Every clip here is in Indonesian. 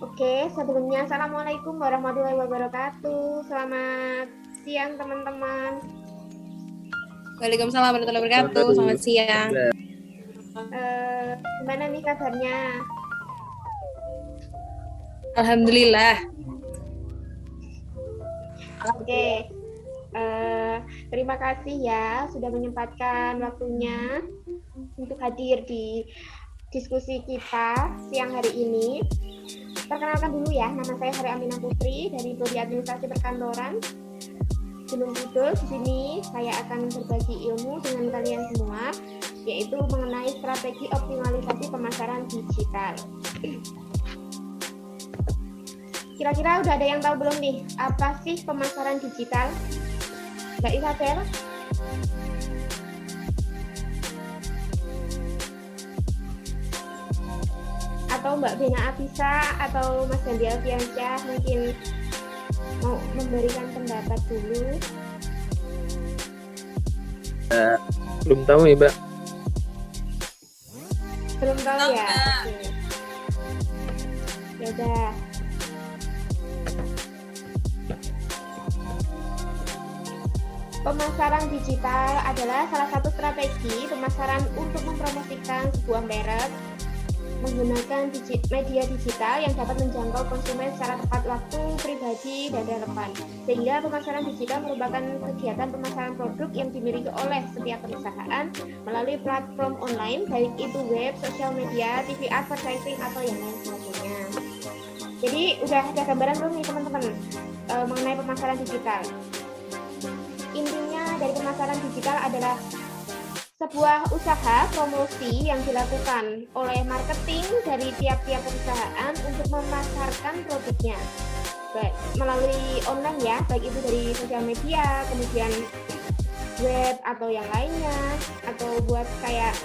Oke, sebelumnya Assalamualaikum warahmatullahi wabarakatuh. Selamat siang teman-teman. Waalaikumsalam warahmatullahi wabarakatuh. Selamat siang. Gimana nih kabarnya? Alhamdulillah. Oke, terima kasih ya sudah menyempatkan waktunya untuk hadir di diskusi kita siang hari ini. Perkenalkan dulu ya, nama saya Hari Aminah Putri dari Prodi Administrasi Perkantoran Gunung Kidul. Di sini saya akan berbagi ilmu dengan kalian semua, yaitu mengenai strategi optimalisasi pemasaran digital. Kira-kira udah ada yang tahu belum nih, apa sih pemasaran digital? Mbak Isabel? Atau Mbak Bena Apisa atau Mas Gandhi Alfiansyah mungkin mau memberikan pendapat dulu? Belum tahu ya, Mbak. Belum tahu ya? Oke. Ya udah. Pemasaran digital adalah salah satu strategi pemasaran untuk mempromosikan sebuah merek menggunakan media digital yang dapat menjangkau konsumen secara tepat waktu, pribadi, dan relevan. Sehingga pemasaran digital merupakan kegiatan pemasaran produk yang dimiliki oleh setiap perusahaan melalui platform online, baik itu web, sosial media, TV advertising, atau yang lain sebagainya. Jadi udah ada gambaran belum nih teman-teman mengenai pemasaran digital? Intinya dari pemasaran digital adalah sebuah usaha promosi yang dilakukan oleh marketing dari tiap-tiap perusahaan untuk memasarkan produknya baik melalui online ya, baik itu dari sosial media, kemudian web atau yang lainnya, atau buat kayak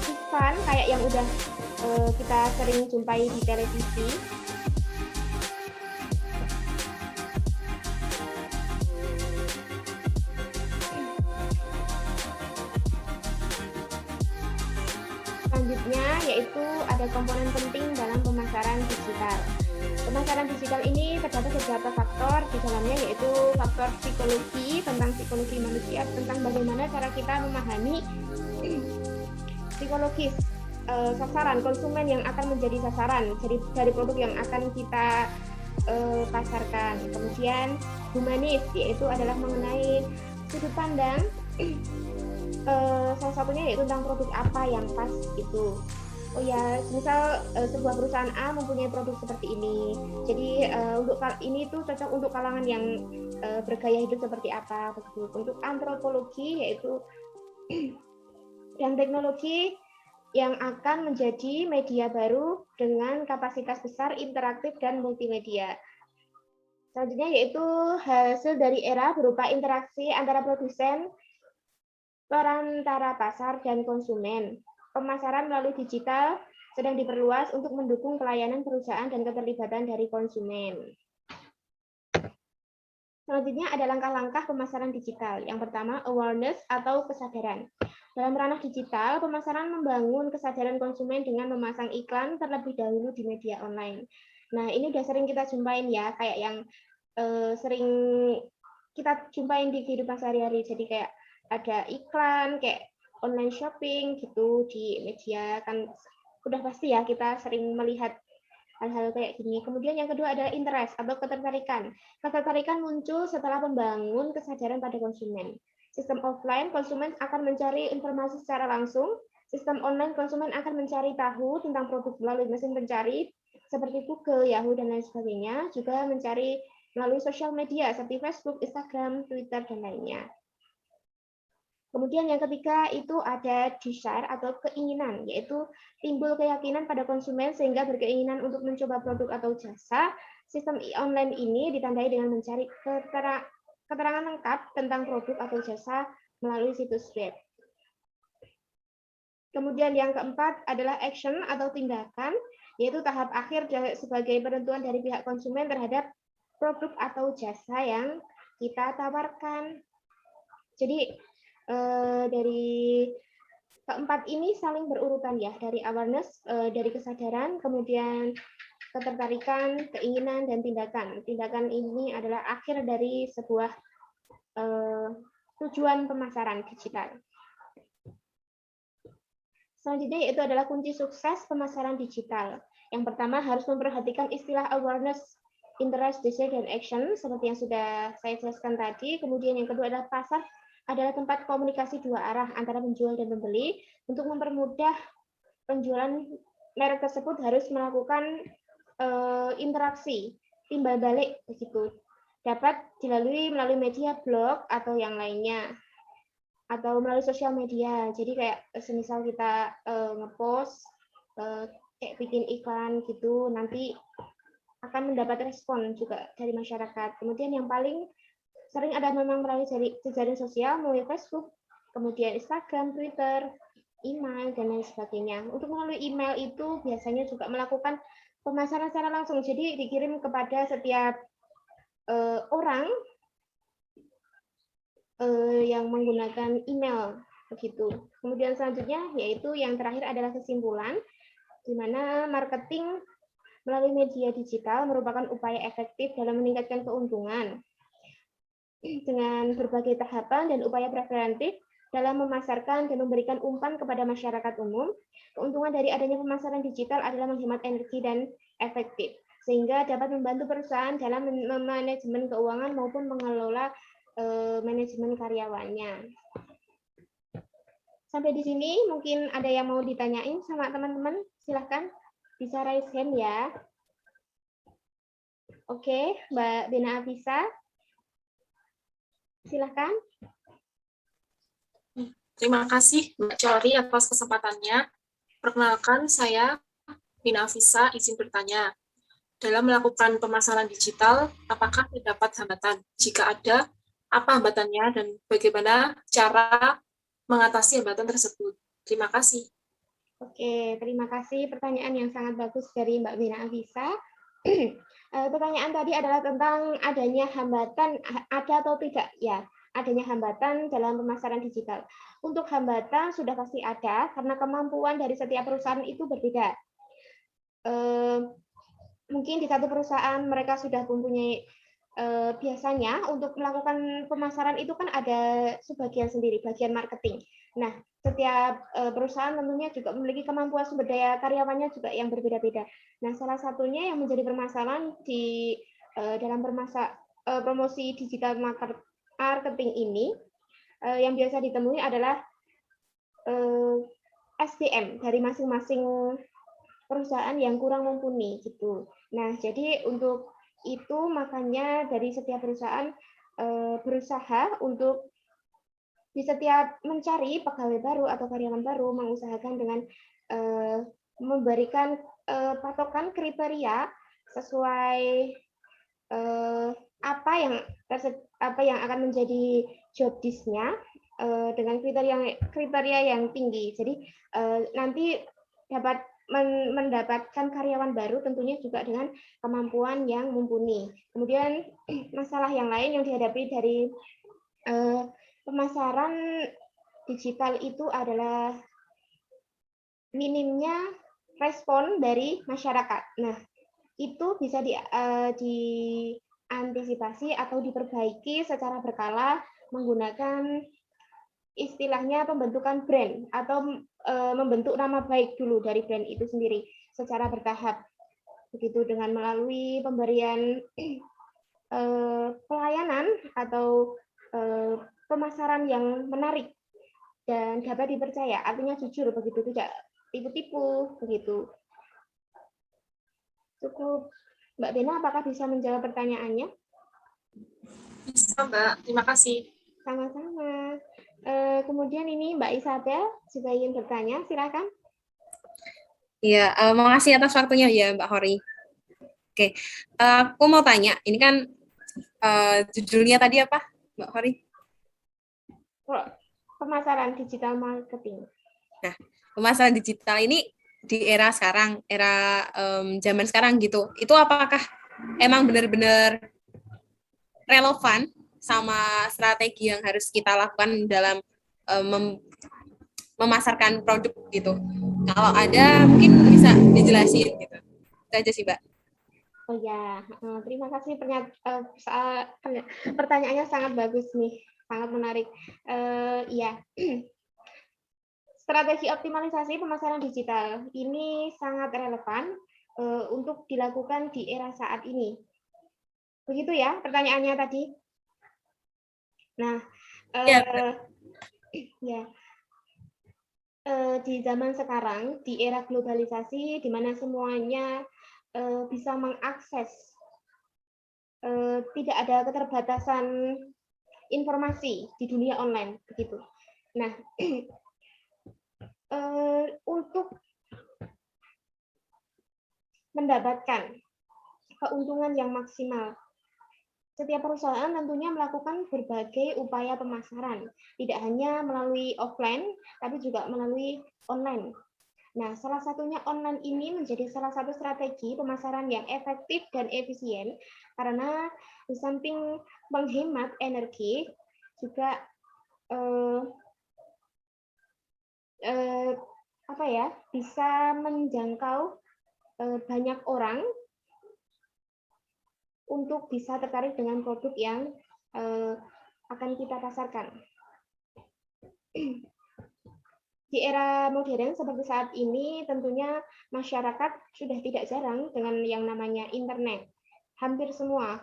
iklan kayak yang udah kita sering jumpai di televisi. Selanjutnya yaitu ada komponen penting dalam pemasaran digital. Pemasaran digital ini terdapat beberapa faktor di dalamnya, yaitu faktor psikologi, tentang psikologi manusia, tentang bagaimana cara kita memahami psikologis sasaran konsumen yang akan menjadi sasaran dari produk yang akan kita pasarkan. Kemudian humanis, yaitu adalah mengenai sudut pandang salah satunya yaitu tentang produk apa yang pas itu. Oh ya, misal sebuah perusahaan A mempunyai produk seperti ini. Jadi untuk ini tuh cocok untuk kalangan yang bergaya hidup seperti apa begitu. Untuk antropologi yaitu dan teknologi yang akan menjadi media baru dengan kapasitas besar, interaktif dan multimedia. Selanjutnya yaitu hasil dari era berupa interaksi antara produsen, perantara pasar, dan konsumen. Pemasaran melalui digital sedang diperluas untuk mendukung pelayanan perusahaan dan keterlibatan dari konsumen. Selanjutnya ada langkah-langkah pemasaran digital. Yang pertama, awareness atau kesadaran. Dalam ranah digital, pemasaran membangun kesadaran konsumen dengan memasang iklan terlebih dahulu di media online. Nah, ini udah sering kita jumpain ya, kayak yang sering kita jumpain di kehidupan sehari-hari. Jadi kayak ada iklan, kayak online shopping gitu di media, kan udah pasti ya kita sering melihat hal-hal kayak gini. Kemudian yang kedua adalah interest atau ketertarikan. Ketertarikan muncul setelah membangun kesadaran pada konsumen. Sistem offline, konsumen akan mencari informasi secara langsung. Sistem online, konsumen akan mencari tahu tentang produk melalui mesin pencari seperti Google, Yahoo, dan lain sebagainya. Juga mencari melalui sosial media seperti Facebook, Instagram, Twitter, dan lainnya. Kemudian yang ketiga itu ada desire atau keinginan, yaitu timbul keyakinan pada konsumen sehingga berkeinginan untuk mencoba produk atau jasa. Sistem online ini ditandai dengan mencari keterangan lengkap tentang produk atau jasa melalui situs web. Kemudian yang keempat adalah action atau tindakan, yaitu tahap akhir sebagai penentuan dari pihak konsumen terhadap produk atau jasa yang kita tawarkan. Jadi dari keempat ini saling berurutan ya, dari awareness, dari kesadaran, kemudian ketertarikan, keinginan, dan tindakan. Tindakan ini adalah akhir dari sebuah tujuan pemasaran digital. Selanjutnya yaitu adalah kunci sukses pemasaran digital. Yang pertama harus memperhatikan istilah awareness, interest, desire, dan action, seperti yang sudah saya jelaskan tadi. Kemudian yang kedua adalah pasar adalah tempat komunikasi dua arah antara penjual dan pembeli. Untuk mempermudah penjualan, merek tersebut harus melakukan interaksi, timbal balik begitu. Dapat dilalui melalui media blog atau yang lainnya, atau melalui sosial media. Jadi kayak semisal kita ngepost, kayak bikin iklan gitu, nanti akan mendapat respon juga dari masyarakat. Kemudian yang paling sering ada memang melalui jejaring sosial, melalui Facebook, kemudian Instagram, Twitter, email, dan lain sebagainya. Untuk melalui email itu biasanya juga melakukan pemasaran secara langsung, jadi dikirim kepada setiap orang yang menggunakan email begitu. Kemudian selanjutnya yaitu yang terakhir adalah kesimpulan, di mana marketing melalui media digital merupakan upaya efektif dalam meningkatkan keuntungan dengan berbagai tahapan dan upaya preventif dalam memasarkan dan memberikan umpan kepada masyarakat umum. Keuntungan dari adanya pemasaran digital adalah menghemat energi dan efektif, sehingga dapat membantu perusahaan dalam manajemen keuangan maupun mengelola manajemen karyawannya. Sampai di sini mungkin ada yang mau ditanyain sama teman-teman, silahkan bisa raise hand ya. Oke, Mbak Bena Afisa, silahkan. Terima kasih Mbak Cori atas kesempatannya. Perkenalkan, saya Bina Afisa, izin bertanya. Dalam melakukan pemasaran digital, apakah terdapat hambatan? Jika ada, apa hambatannya dan bagaimana cara mengatasi hambatan tersebut? Terima kasih. Oke, terima kasih pertanyaan yang sangat bagus dari Mbak Bina Afisa. Pertanyaan tadi adalah tentang adanya hambatan, ada atau tidak? Ya, adanya hambatan dalam pemasaran digital. Untuk hambatan sudah pasti ada, karena kemampuan dari setiap perusahaan itu berbeda. Mungkin di satu perusahaan mereka sudah mempunyai biasanya untuk melakukan pemasaran itu kan ada sebagian sendiri, bagian marketing. Nah, setiap perusahaan tentunya juga memiliki kemampuan sumber daya karyawannya juga yang berbeda-beda. Nah, salah satunya yang menjadi permasalahan di dalam promosi digital marketing ini yang biasa ditemui adalah SDM dari masing-masing perusahaan yang kurang mumpuni gitu. Nah, jadi untuk itu makanya dari setiap perusahaan berusaha untuk di setiap mencari pegawai baru atau karyawan baru mengusahakan dengan memberikan patokan kriteria sesuai apa yang akan menjadi job disk-nya dengan kriteria yang tinggi. Jadi nanti dapat mendapatkan karyawan baru tentunya juga dengan kemampuan yang mumpuni. Kemudian masalah yang lain yang dihadapi dari pemasaran digital itu adalah minimnya respon dari masyarakat. Nah, itu bisa diantisipasi atau diperbaiki secara berkala menggunakan istilahnya pembentukan brand atau membentuk nama baik dulu dari brand itu sendiri secara bertahap. Begitu dengan melalui pemberian pelayanan atau pemasaran yang menarik dan dapat dipercaya, artinya jujur begitu, tidak tipu-tipu begitu. Cukup, Mbak Bena, apakah bisa menjawab pertanyaannya? Bisa, Mbak. Terima kasih. Sama-sama. Kemudian ini Mbak Isabel juga ingin bertanya, silakan. Iya, makasih atas waktunya ya Mbak Hori. Oke, aku mau tanya, ini kan judulnya tadi apa Mbak Hori? Pemasaran digital marketing. Nah, pemasaran digital ini di era sekarang, era zaman sekarang gitu, itu apakah emang benar-benar relevan sama strategi yang harus kita lakukan dalam memasarkan produk gitu. Kalau ada mungkin bisa dijelasin gitu. Itu aja sih, Mbak. Oh ya, terima kasih pertanyaannya sangat bagus nih, sangat menarik. Ya, strategi optimalisasi pemasaran digital ini sangat relevan untuk dilakukan di era saat ini. Begitu ya pertanyaannya tadi. Nah, ya. Di zaman sekarang, di era globalisasi, di mana semuanya bisa mengakses, tidak ada keterbatasan informasi di dunia online, begitu. Nah, untuk mendapatkan keuntungan yang maksimal, setiap perusahaan tentunya melakukan berbagai upaya pemasaran, tidak hanya melalui offline, tapi juga melalui online. Nah, salah satunya online ini menjadi salah satu strategi pemasaran yang efektif dan efisien, karena di samping menghemat energi, juga bisa menjangkau banyak orang untuk bisa tertarik dengan produk yang akan kita pasarkan. Di era modern seperti saat ini, tentunya masyarakat sudah tidak jarang dengan yang namanya internet. Hampir semua,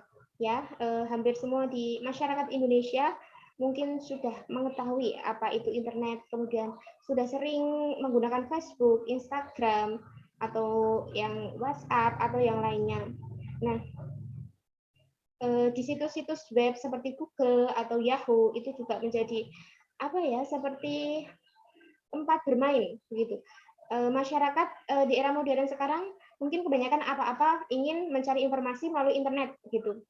hampir semua di masyarakat Indonesia mungkin sudah mengetahui apa itu internet, kemudian sudah sering menggunakan Facebook, Instagram, atau yang WhatsApp atau yang lainnya. Nah, di situs-situs web seperti Google atau Yahoo itu juga menjadi seperti tempat bermain begitu. Masyarakat di era modern sekarang mungkin kebanyakan apa-apa ingin mencari informasi melalui internet gitu.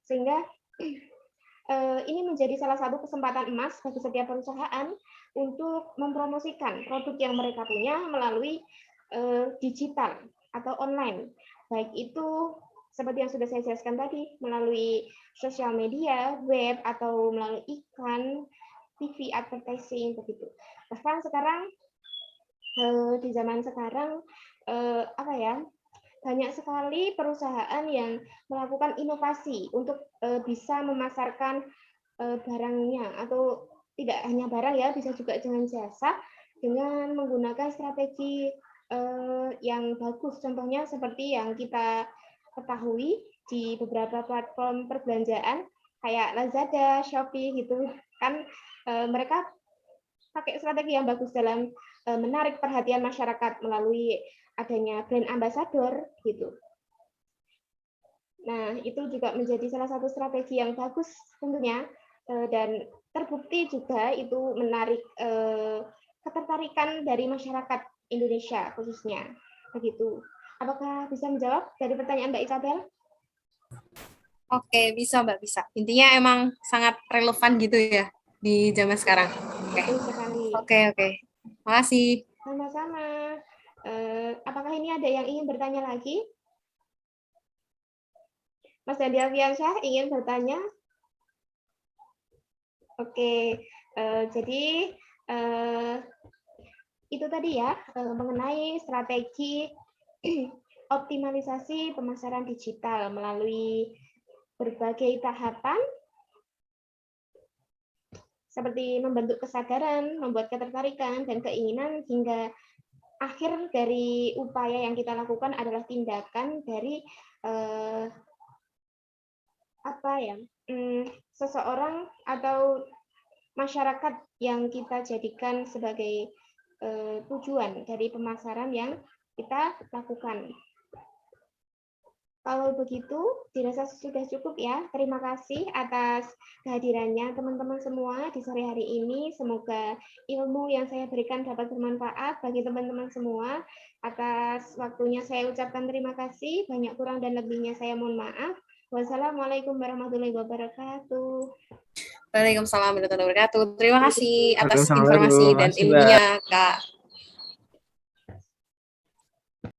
Sehingga ini menjadi salah satu kesempatan emas bagi setiap perusahaan untuk mempromosikan produk yang mereka punya melalui digital atau online. Baik itu seperti yang sudah saya jelaskan tadi, melalui sosial media, web, atau melalui iklan, TV, advertising, begitu. Bahkan sekarang, di zaman sekarang, banyak sekali perusahaan yang melakukan inovasi untuk bisa memasarkan barangnya, atau tidak hanya barang ya, bisa juga dengan jasa, dengan menggunakan strategi yang bagus. Contohnya seperti yang kita ketahui di beberapa platform perbelanjaan kayak Lazada, Shopee gitu kan, mereka pakai strategi yang bagus dalam menarik perhatian masyarakat melalui adanya brand ambassador gitu. Nah, itu juga menjadi salah satu strategi yang bagus tentunya, dan terbukti juga itu menarik ketertarikan dari masyarakat Indonesia khususnya begitu. Apakah bisa menjawab dari pertanyaan Mbak Isabel? Oke, bisa Mbak, bisa. Intinya emang sangat relevan gitu ya di zaman sekarang. Betul sekali. Oke. Makasih. Sama-sama. Apakah ini ada yang ingin bertanya lagi? Mas Dandi Alfiansyah ingin bertanya? Oke, jadi itu tadi ya, mengenai strategi optimalisasi pemasaran digital melalui berbagai tahapan seperti membentuk kesadaran, membuat ketertarikan dan keinginan, hingga akhir dari upaya yang kita lakukan adalah tindakan dari seseorang atau masyarakat yang kita jadikan sebagai tujuan dari pemasaran yang kita lakukan. Kalau begitu, dirasa sudah cukup ya. Terima kasih atas kehadirannya teman-teman semua di sore hari ini. Semoga ilmu yang saya berikan dapat bermanfaat bagi teman-teman semua. Atas waktunya saya ucapkan terima kasih. Banyak kurang dan lebihnya saya mohon maaf. Wassalamualaikum warahmatullahi wabarakatuh. Waalaikumsalam warahmatullahi wabarakatuh. Terima kasih atas Waalaikumsalam. informasi dan Makasih, Mbak. ilmunya, Kak.